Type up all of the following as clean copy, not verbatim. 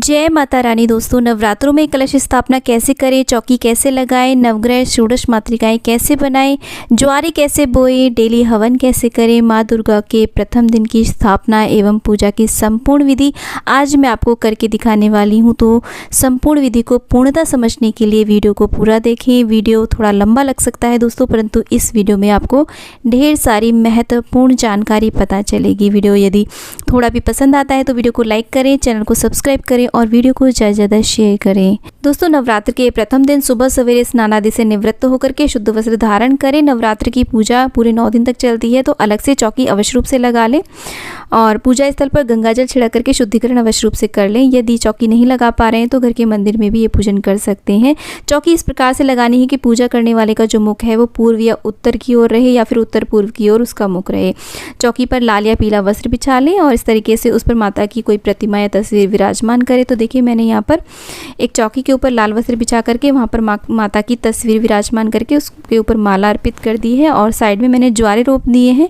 जय माता रानी। दोस्तों, नवरात्रों में कलश स्थापना कैसे करें, चौकी कैसे लगाएं, नवग्रह षोडश मातृकाएं कैसे बनाएं, ज्वारी कैसे बोएं, डेली हवन कैसे करें, माँ दुर्गा के प्रथम दिन की स्थापना एवं पूजा की संपूर्ण विधि आज मैं आपको करके दिखाने वाली हूं। तो संपूर्ण विधि को पूर्णतः समझने के लिए वीडियो को पूरा देखें। वीडियो थोड़ा लंबा लग सकता है दोस्तों, परंतु इस वीडियो में आपको ढेर सारी महत्वपूर्ण जानकारी पता चलेगी। वीडियो यदि थोड़ा भी पसंद आता है तो वीडियो को लाइक करें, चैनल को सब्सक्राइब करें और वीडियो को ज़्यादा ज़्यादा शेयर करें। दोस्तों, नवरात्र के प्रथम दिन सुबह सवेरे स्नान आदि से निवृत्त होकर के शुद्ध वस्त्र धारण करें। नवरात्र की पूजा पूरे 9 दिन तक चलती है, तो अलग से चौकी अवश्य रूप से लगा लें और पूजा स्थल पर गंगाजल छिड़क करके शुद्धिकरण अवश्य रूप से कर लें। यदि चौकी नहीं लगा पा रहे हैं तो घर के मंदिर में भी ये पूजन कर सकते हैं। चौकी इस प्रकार से लगानी है कि पूजा करने वाले का जो मुख है वो पूर्व या उत्तर की ओर रहे या फिर उत्तर पूर्व की ओर उसका मुख रहे। चौकी पर लाल या पीला वस्त्र बिछा लें और इस तरीके से उस पर माता की कोई प्रतिमा या तस्वीर विराजमान करे। तो देखिए, मैंने यहाँ पर एक चौकी के ऊपर लाल वस्त्र बिछा करके वहाँ पर माता की तस्वीर विराजमान करके उसके ऊपर माला अर्पित कर दी है और साइड में मैंने ज्वारे रोप दिए हैं।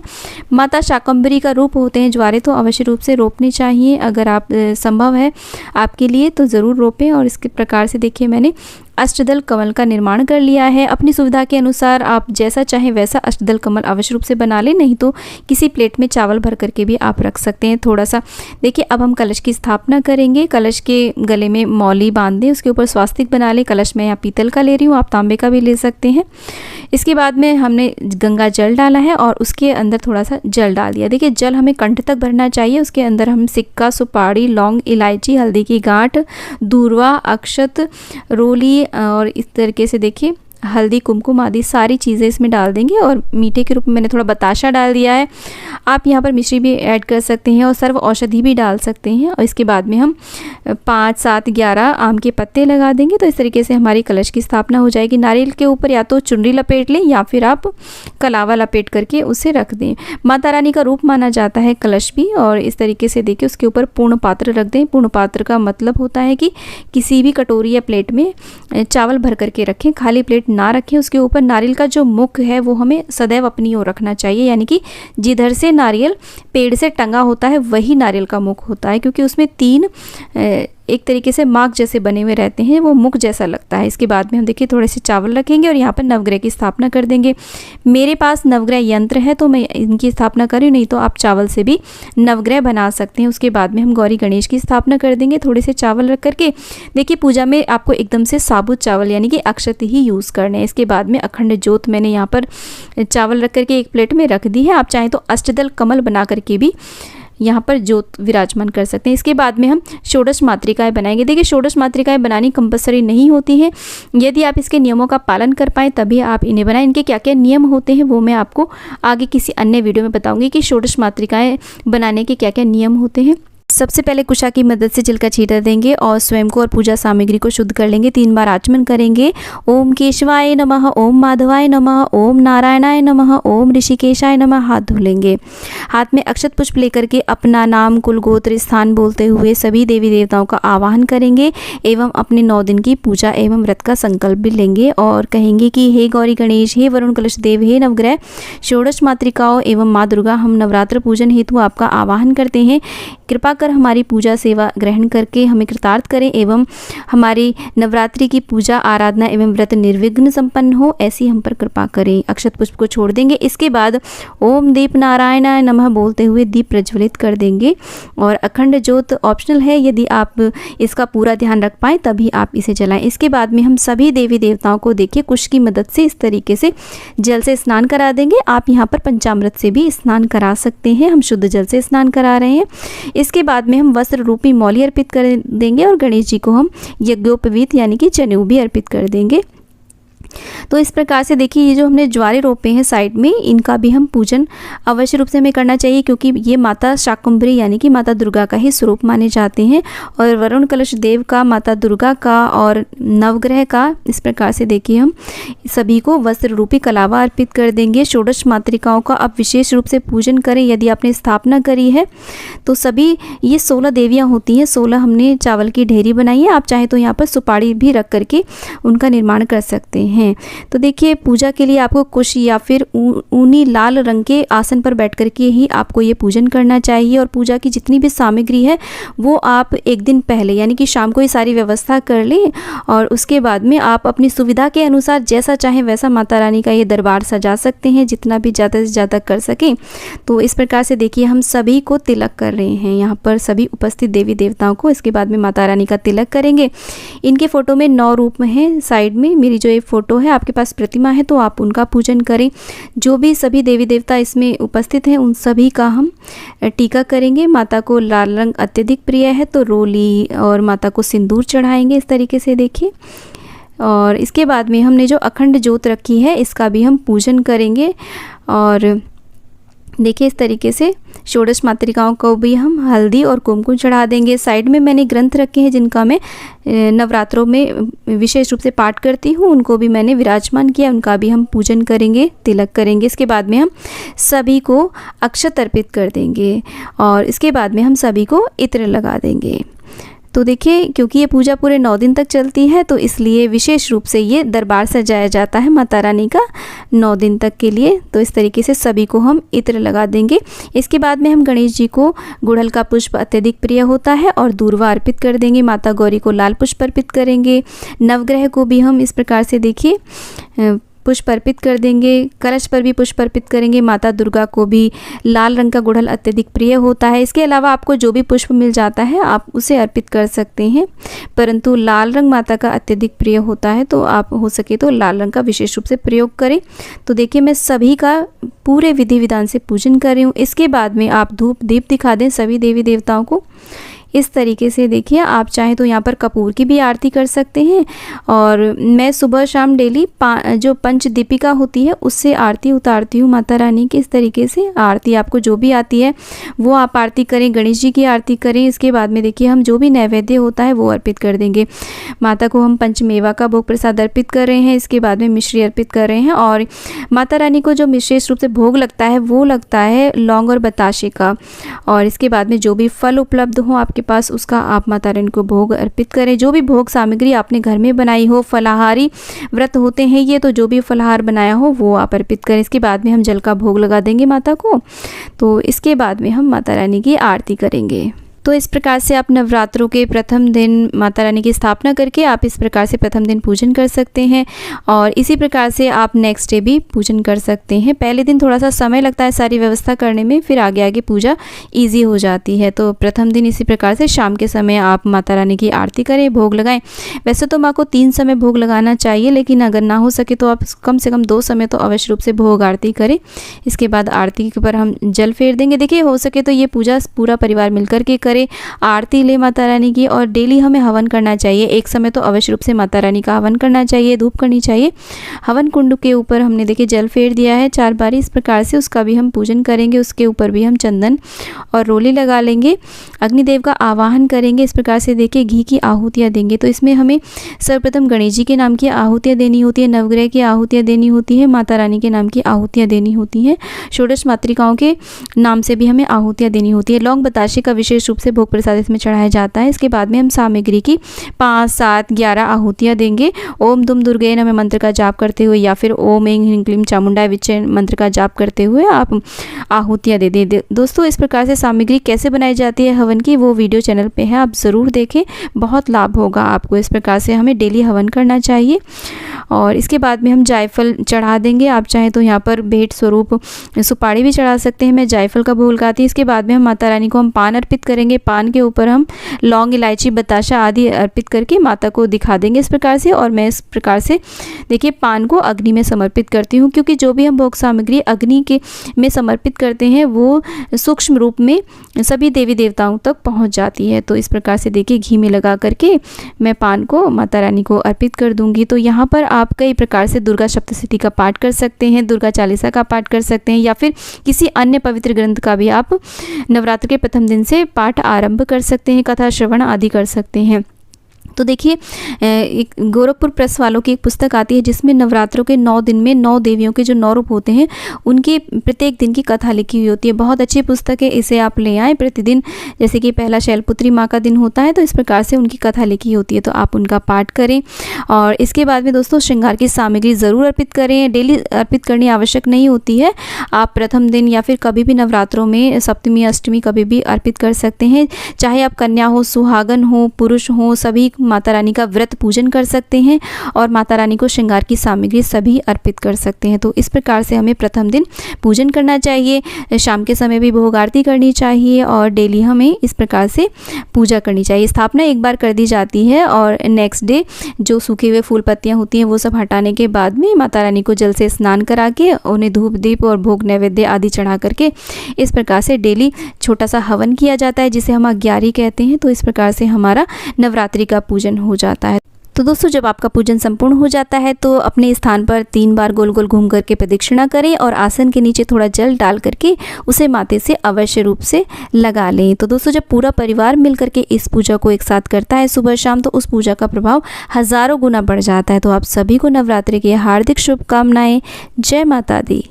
माता शाकंभरी का रूप होते हैं ज्वारे, तो अवश्य रूप से रोपने चाहिए। अगर आप संभव है आपके लिए तो ज़रूर रोपें। और इसके प्रकार से देखिए, मैंने अष्टदल कमल का निर्माण कर लिया है। अपनी सुविधा के अनुसार आप जैसा चाहें वैसा अष्टदल कमल अवश्य रूप से बना लें, नहीं तो किसी प्लेट में चावल भर करके भी आप रख सकते हैं थोड़ा सा। देखिए, अब हम कलश की स्थापना करेंगे। कलश के गले में मौली बांध दें, उसके ऊपर स्वास्तिक बना लें। कलश में यहाँ पीतल का ले रही हूँ, आप तांबे का भी ले सकते हैं। इसके बाद में हमने गंगा जल डाला है और उसके अंदर थोड़ा सा जल डाल दिया। देखिए, जल हमें कंठ तक भरना चाहिए। उसके अंदर हम सिक्का, सुपारी, लौंग, इलायची, हल्दी की गांठ, दूर्वा, अक्षत, रोली और इस तरीके से देखिए हल्दी, कुमकुम आदि सारी चीज़ें इसमें डाल देंगे। और मीठे के रूप में मैंने थोड़ा बताशा डाल दिया है। आप यहाँ पर मिश्री भी ऐड कर सकते हैं और सर्व औषधि भी डाल सकते हैं। और इसके बाद में हम 5, 7, 11 आम के पत्ते लगा देंगे। तो इस तरीके से हमारी कलश की स्थापना हो जाएगी। नारियल के ऊपर या तो चुनरी लपेट लें या फिर आप कलावा लपेट करके उसे रख दें। माता रानी का रूप माना जाता है कलश भी। और इस तरीके से देखिए, उसके ऊपर पूर्ण पात्र रख दें। पूर्ण पात्र का मतलब होता है कि किसी भी कटोरी या प्लेट में चावल भर करके रखें, खाली प्लेट ना रखें। उसके ऊपर नारियल का जो मुख है वो हमें सदैव अपनी ओर रखना चाहिए, यानी कि जिधर से नारियल पेड़ से टंगा होता है वही नारियल का मुख होता है, क्योंकि उसमें 3 एक तरीके से मार्क जैसे बने हुए रहते हैं, वो मुख जैसा लगता है। इसके बाद में हम देखिए थोड़े से चावल रखेंगे और यहाँ पर नवग्रह की स्थापना कर देंगे। मेरे पास नवग्रह यंत्र है तो मैं इनकी स्थापना करूँ, नहीं तो आप चावल से भी नवग्रह बना सकते हैं। उसके बाद में हम गौरी गणेश की स्थापना कर देंगे थोड़े से चावल रख करके। देखिए, पूजा में आपको एकदम से साबुत चावल यानी कि अक्षत ही यूज़ करने हैं। इसके बाद में अखंड ज्योत मैंने यहाँ पर चावल रख करके एक प्लेट में रख दी है। आप चाहें तो अष्टदल कमल बना करके भी यहाँ पर ज्योत विराजमान कर सकते हैं। इसके बाद में हम षोडश मातृकाएं बनाएंगे। देखिए, षोडश मातृकाएं बनानी कंपलसरी नहीं होती हैं। यदि आप इसके नियमों का पालन कर पाएँ तभी आप इन्हें बनाएं। इनके क्या क्या नियम होते हैं वो मैं आपको आगे किसी अन्य वीडियो में बताऊंगी कि षोडश मातृकाएं बनाने के क्या क्या नियम होते हैं। सबसे पहले कुशा की मदद से जल का छींटा देंगे और स्वयं को और पूजा सामग्री को शुद्ध कर लेंगे। 3 बार आचमन करेंगे। ओम केशवाय नमः, ओम माधवाय नमः, ओम नारायणाय नमः, ओम ऋषिकेशाय नमः। हाथ धो लेंगे। हाथ में अक्षत पुष्प लेकर के अपना नाम, कुल, गोत्र, स्थान बोलते हुए सभी देवी देवताओं का आवाहन करेंगे एवं अपने 9 दिन की पूजा एवं व्रत का संकल्प भी लेंगे और कहेंगे कि हे गौरी गणेश, हे वरुण कलश देव, हे नवग्रह षोडश मातृकाओं एवं माँ दुर्गा, हम नवरात्र पूजन हेतु आपका आवाहन करते हैं। कृपा कर हमारी पूजा सेवा ग्रहण करके हमें कृतार्थ करें एवं हमारी नवरात्रि की पूजा, आराधना एवं व्रत निर्विघ्न संपन्न हो, ऐसी हम पर कृपा करें। अक्षत पुष्प को छोड़ देंगे। इसके बाद ओम दीप नारायणाय नमः बोलते हुए दीप प्रज्वलित कर देंगे। और अखंड ज्योत ऑप्शनल है, यदि आप इसका पूरा ध्यान रख पाएँ तभी आप इसे जलाएं। इसके बाद में हम सभी देवी देवताओं को देखिए कुश की मदद से इस तरीके से जल से स्नान करा देंगे। आप यहाँ पर पंचामृत से भी स्नान करा सकते हैं, हम शुद्ध जल से स्नान करा रहे हैं। इसके बाद में हम वस्त्र रूपी मौली अर्पित कर देंगे और गणेश जी को हम यज्ञोपवीत यानी कि जनेऊ भी अर्पित कर देंगे। तो इस प्रकार से देखिए, ये जो हमने ज्वारे रोपे हैं साइड में, इनका भी हम पूजन अवश्य रूप से हमें करना चाहिए, क्योंकि ये माता शाकंभरी यानी कि माता दुर्गा का ही स्वरूप माने जाते हैं। और वरुण कलश देव का, माता दुर्गा का और नवग्रह का, इस प्रकार से देखिए हम सभी को वस्त्र रूपी कलावा अर्पित कर देंगे। षोडश मातृकाओं का आप विशेष रूप से पूजन करें। यदि आपने स्थापना करी है तो सभी ये 16 देवियाँ होती हैं। 16 हमने चावल की ढेरी बनाई है। आप चाहें तो यहाँ पर सुपारी भी रख करके उनका निर्माण कर सकते हैं। हैं। तो देखिए पूजा के लिए आपको कुश या फिर ऊनी लाल रंग के आसन पर बैठ कर के ही आपको ये पूजन करना चाहिए। और पूजा की जितनी भी सामग्री है वो आप एक दिन पहले यानी कि शाम को ये सारी व्यवस्था कर लें और उसके बाद में आप अपनी सुविधा के अनुसार जैसा चाहें वैसा माता रानी का ये दरबार सजा सकते हैं, जितना भी ज़्यादा से ज़्यादा कर सकें। तो इस प्रकार से देखिए हम सभी को तिलक कर रहे हैं यहाँ पर, सभी उपस्थित देवी देवताओं को। इसके बाद में माता रानी का तिलक करेंगे। इनके फ़ोटो में 9 रूप में हैं। साइड में मेरी जो एक फ़ोटो है, आपके पास प्रतिमा है तो आप उनका पूजन करें। जो भी सभी देवी देवता इसमें उपस्थित हैं उन सभी का हम टीका करेंगे। माता को लाल रंग अत्यधिक प्रिय है तो रोली और माता को सिंदूर चढ़ाएंगे इस तरीके से देखिए। और इसके बाद में हमने जो अखंड ज्योत रखी है इसका भी हम पूजन करेंगे। और देखिए इस तरीके से षोडश मातृकाओं को भी हम हल्दी और कुमकुम चढ़ा देंगे। साइड में मैंने ग्रंथ रखे हैं जिनका मैं नवरात्रों में विशेष रूप से पाठ करती हूँ, उनको भी मैंने विराजमान किया, उनका भी हम पूजन करेंगे, तिलक करेंगे। इसके बाद में हम सभी को अक्षत अर्पित कर देंगे और इसके बाद में हम सभी को इत्र लगा देंगे। तो देखिए क्योंकि ये पूजा पूरे 9 दिन तक चलती है तो इसलिए विशेष रूप से ये दरबार सजाया जाता है माता रानी का 9 दिन तक के लिए। तो इस तरीके से सभी को हम इत्र लगा देंगे। इसके बाद में हम गणेश जी को गुड़हल का पुष्प अत्यधिक प्रिय होता है और दूर्वा अर्पित कर देंगे। माता गौरी को लाल पुष्प अर्पित करेंगे। नवग्रह को भी हम इस प्रकार से देखिए पुष्प अर्पित कर देंगे। कलश पर भी पुष्प अर्पित करेंगे। माता दुर्गा को भी लाल रंग का गुड़हल अत्यधिक प्रिय होता है। इसके अलावा आपको जो भी पुष्प मिल जाता है आप उसे अर्पित कर सकते हैं, परंतु लाल रंग माता का अत्यधिक प्रिय होता है तो आप हो सके तो लाल रंग का विशेष रूप से प्रयोग करें। तो देखिए मैं सभी का पूरे विधि विधान से पूजन कर रही हूँ। इसके बाद में आप धूप दीप दिखा दें सभी देवी देवताओं को इस तरीके से। देखिए आप चाहें तो यहाँ पर कपूर की भी आरती कर सकते हैं और मैं सुबह शाम डेली जो पंच दीपिका होती है उससे आरती उतारती हूँ माता रानी की। इस तरीके से आरती आपको जो भी आती है वो आप आरती करें, गणेश जी की आरती करें। इसके बाद में देखिए हम जो भी नैवेद्य होता है वो अर्पित कर देंगे। माता को हम पंचमेवा का भोग प्रसाद अर्पित कर रहे हैं। इसके बाद में मिश्री अर्पित कर रहे हैं और माता रानी को जो विशेष रूप से भोग लगता है वो लगता है लौंग और बताशे का। और इसके बाद में जो भी फल उपलब्ध हो आपके पास उसका आप माता रानी को भोग अर्पित करें। जो भी भोग सामग्री आपने घर में बनाई हो, फलाहारी व्रत होते हैं ये, तो जो भी फलाहार बनाया हो वो आप अर्पित करें। इसके बाद में हम जल का भोग लगा देंगे माता को। तो इसके बाद में हम माता रानी की आरती करेंगे। तो इस प्रकार से आप नवरात्रों के प्रथम दिन माता रानी की स्थापना करके आप इस प्रकार से प्रथम दिन पूजन कर सकते हैं और इसी प्रकार से आप नेक्स्ट डे भी पूजन कर सकते हैं। पहले दिन थोड़ा सा समय लगता है सारी व्यवस्था करने में, फिर आगे आगे पूजा इजी हो जाती है। तो प्रथम दिन इसी प्रकार से शाम के समय आप माता रानी की आरती करें, भोग लगाएं। वैसे तो माँ को 3 समय भोग लगाना चाहिए, लेकिन अगर ना हो सके तो आप कम से कम 2 समय तो अवश्य रूप से भोग आरती करें। इसके बाद आरती के ऊपर हम जल फेर देंगे। देखिए हो सके तो ये पूजा पूरा परिवार मिलकर के करें, आरती ले माता रानी की। और डेली हमें हवन करना चाहिए। एक समय तो अवश्य रूप से माता रानी का हवन करना चाहिए, धूप करनी चाहिए। हवन कुंड के ऊपर हमने देखिए जल फेर दिया है 4 बारी। इस प्रकार से उसका भी हम पूजन करेंगे। उसके ऊपर भी हम चंदन और रोली लगा लेंगे। अग्निदेव का आवाहन करेंगे। इस प्रकार से देखिए घी की आहुतियाँ देंगे। तो इसमें हमें सर्वप्रथम गणेश जी के नाम की आहुतियाँ देनी होती है, नवग्रह की आहुतियाँ देनी होती है, माता रानी के नाम की आहुतियाँ देनी होती हैं, षोडश मातृकाओं के नाम से भी हमें आहुतियाँ देनी होती है। लौंग बताशे का विशेष रूप से भोग प्रसाद इसमें चढ़ाया जाता है। इसके बाद में हम सामग्री की 5, 7, 11 आहुतियाँ देंगे। ओम दुम दुर्गे नमः मंत्र का जाप करते हुए या फिर ओम ऐं ह्रीं क्लीं चामुंडाय विच्चे मंत्र का जाप करते हुए आप आहुतियाँ दे दें। दोस्तों इस प्रकार से सामग्री कैसे बनाई जाती है हवन की वो वीडियो चैनल पे है, आप ज़रूर देखें, बहुत लाभ होगा आपको। इस प्रकार से हमें डेली हवन करना चाहिए। और इसके बाद में हम जायफल चढ़ा देंगे। आप चाहें तो यहाँ पर भेंट स्वरूप सुपारी भी चढ़ा सकते हैं। मैं जायफल का भोग लगाती हूँ। इसके बाद में हम माता रानी को हम पान अर्पित करेंगे। पान के ऊपर हम लौंग, इलायची, बताशा आदि अर्पित करके माता को दिखा देंगे इस प्रकार से। और मैं इस प्रकार से देखिए पान को अग्नि में समर्पित करती हूँ, क्योंकि जो भी हम भोग सामग्री अग्नि के में समर्पित करते हैं वो सूक्ष्म रूप में सभी देवी देवताओं तक पहुँच जाती है। तो इस प्रकार से देखिए घी में लगा करके मैं पान को माता रानी को अर्पित कर दूँगी। तो यहाँ पर आप कई प्रकार से दुर्गा सप्तशती का पाठ कर सकते हैं, दुर्गा चालीसा का पाठ कर सकते हैं, या फिर किसी अन्य पवित्र ग्रंथ का भी आप नवरात्र के प्रथम दिन से पाठ आरंभ कर सकते हैं, कथा श्रवण आदि कर सकते हैं। तो देखिए एक गोरखपुर प्रेस वालों की एक पुस्तक आती है जिसमें नवरात्रों के 9 दिन में 9 देवियों के जो 9 रूप होते हैं उनके प्रत्येक दिन की कथा लिखी हुई होती है। बहुत अच्छी पुस्तक है, इसे आप ले आएँ प्रतिदिन। जैसे कि पहला शैलपुत्री माँ का दिन होता है तो इस प्रकार से उनकी कथा लिखी होती है, तो आप उनका पाठ करें। और इसके बाद में दोस्तों श्रृंगार की सामग्री ज़रूर अर्पित करें। डेली अर्पित करनी आवश्यक नहीं होती है, आप प्रथम दिन या फिर कभी भी नवरात्रों में सप्तमी अष्टमी कभी भी अर्पित कर सकते हैं। चाहे आप कन्या हो, सुहागन हो, पुरुष हो, सभी माता रानी का व्रत पूजन कर सकते हैं और माता रानी को श्रृंगार की सामग्री सभी अर्पित कर सकते हैं। तो इस प्रकार से हमें प्रथम दिन पूजन करना चाहिए, शाम के समय भी भोग आरती करनी चाहिए और डेली हमें इस प्रकार से पूजा करनी चाहिए। स्थापना एक बार कर दी जाती है और नेक्स्ट डे जो सूखे हुए फूल पत्तियाँ होती हैं वो सब हटाने के बाद में माता रानी को जल से स्नान करा के उन्हें धूप दीप और भोग नैवेद्य आदि चढ़ा करके इस प्रकार से डेली छोटा सा हवन किया जाता है जिसे हम अग्यारी कहते हैं। तो इस प्रकार से हमारा नवरात्रि का पूजन हो जाता है। तो दोस्तों जब आपका पूजन संपूर्ण हो जाता है तो अपने स्थान पर 3 बार गोल गोल घूम करके प्रदक्षिणा करें और आसन के नीचे थोड़ा जल डाल करके उसे माथे से अवश्य रूप से लगा लें। तो दोस्तों जब पूरा परिवार मिल करके इस पूजा को एक साथ करता है सुबह शाम, तो उस पूजा का प्रभाव हज़ारों गुना बढ़ जाता है। तो आप सभी को नवरात्रि की हार्दिक शुभकामनाएं। जय माता दी।